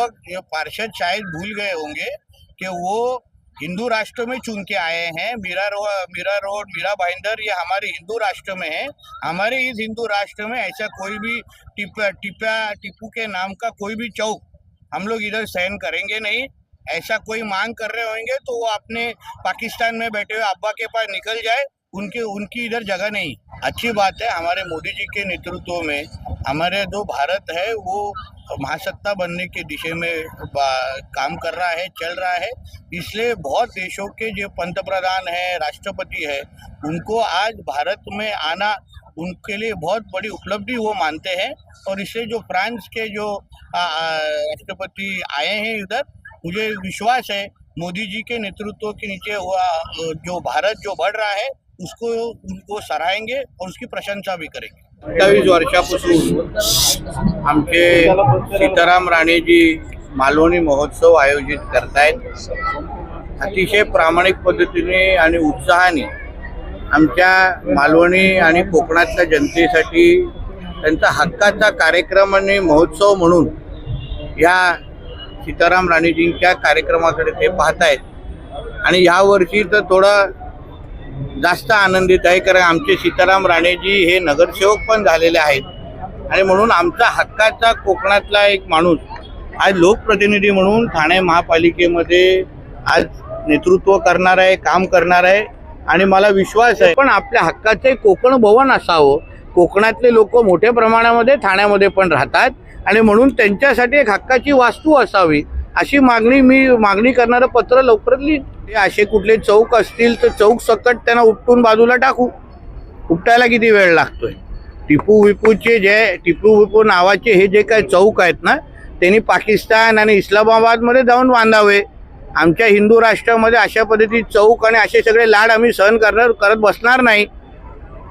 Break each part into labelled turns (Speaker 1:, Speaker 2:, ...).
Speaker 1: वक्त ये पार्षद शायद भूल गए होंगे कि वो हिंदू राष्ट्र में चुन के आए हैं। मीरा रोड, मीरा भाईंदर ये हमारे हिंदू राष्ट्र में है। हमारे इस हिंदू राष्ट्र में ऐसा कोई भी टीपू के नाम का कोई भी चौक हम लोग इधर सहन करेंगे नहीं। ऐसा कोई मांग कर रहे होंगे तो वो अपने पाकिस्तान में बैठे हुए अब्बा के पास निकल जाए, उनकी इधर जगह नहीं। अच्छी बात है, हमारे मोदी जी के नेतृत्व में हमारे जो भारत है वो महासत्ता बनने की दिशा में काम कर रहा है, चल रहा है। इसलिए बहुत देशों के जो पंतप्रधान है, राष्ट्रपति है, उनको आज भारत में आना उनके लिए बहुत बड़ी उपलब्धि वो मानते हैं। और इससे जो फ्रांस के जो राष्ट्रपति आए हैं इधर, मुझे विश्वास है मोदी जी के नेतृत्व के नीचे हुआ जो भारत जो बढ़ रहा है उनको सराहेंगे और उसकी प्रशंसा भी करेंगे। 28 वर्षापासून आमचे सीताराम राणेजी मालवणी महोत्सव आयोजित करतायत। अतिशय प्रामाणिक पद्धतीने आणि उत्साहाने आमच्या मालवणी आणि कोकणातल्या जनतेसाठी त्यांचा हक्काचा कार्यक्रम आणि महोत्सव म्हणून या सीताराम राणेजींच्या कार्यक्रमाकडे ते पाहतायत। आणि यावर्षी तर थोडा जास्त आनंदित आहे, कारण आमचे सीताराम राणेजी हे नगरसेवक पण झालेले आहेत आणि म्हणून आमचा हक्काचा कोकणातला एक माणूस आज लोकप्रतिनिधी म्हणून ठाणे महापालिकेमध्ये आज नेतृत्व करणार आहे, काम करणार आहे। आणि मला विश्वास आहे पण आपल्या हक्काचे कोकण भवन असावं। कोकणातले लोक मोठ्या प्रमाणामध्ये ठाण्यामध्ये पण राहतात आणि म्हणून त्यांच्यासाठी एक हक्काची वास्तू असावी अशी मागणी करणारं पत्र लवकरच लिहिन। असे कुठले चौक असतील तर चौक सकट त्यांना उपटून बाजूला टाकू। उपटायला किती वेळ लागतोय? टिपू विपू नावाचे हे जे काही चौक आहेत ना, त्यांनी पाकिस्तान आणि इस्लामाबादमध्ये जाऊन बांधावे। आमच्या हिंदू राष्ट्रामध्ये अशा पद्धतीचे चौक आणि असे सगळे लाड आम्ही सहन करत बसणार नाही।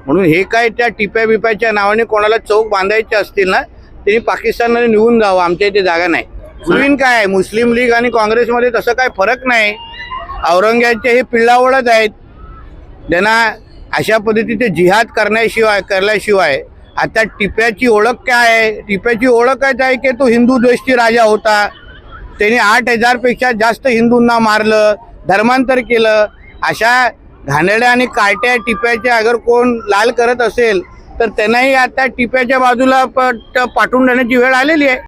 Speaker 1: म्हणून हे काय त्या टिप्या बिप्याच्या नावाने कोणाला चौक बांधायचे असतील ना, त्यांनी पाकिस्तानमध्ये निघून जावं, आमच्या इथे जागा नाही। नवीन काय मुस्लिम लीग आणि काँग्रेसमध्ये तसं काय फरक नाही। औरंगजेबाचे हे पिल्लावळच आहेत, त्यांना अशा पद्धतीचे जिहाद करल्याशिवाय आता टिप्याची ओळख काय आहे? टिप्याची ओळखच आहे की तो हिंदू द्वेषी राजा होता। त्यांनी 8000 पेक्षा जास्त हिंदूंना मारलं, धर्मांतर केलं। अशा घाणेरड्या आणि काट्या टिप्याच्या अगर कोण लाल करत असेल तर त्यांनाही आता टिप्याच्या बाजूला पाठवून देण्याची वेळ आलेली आहे।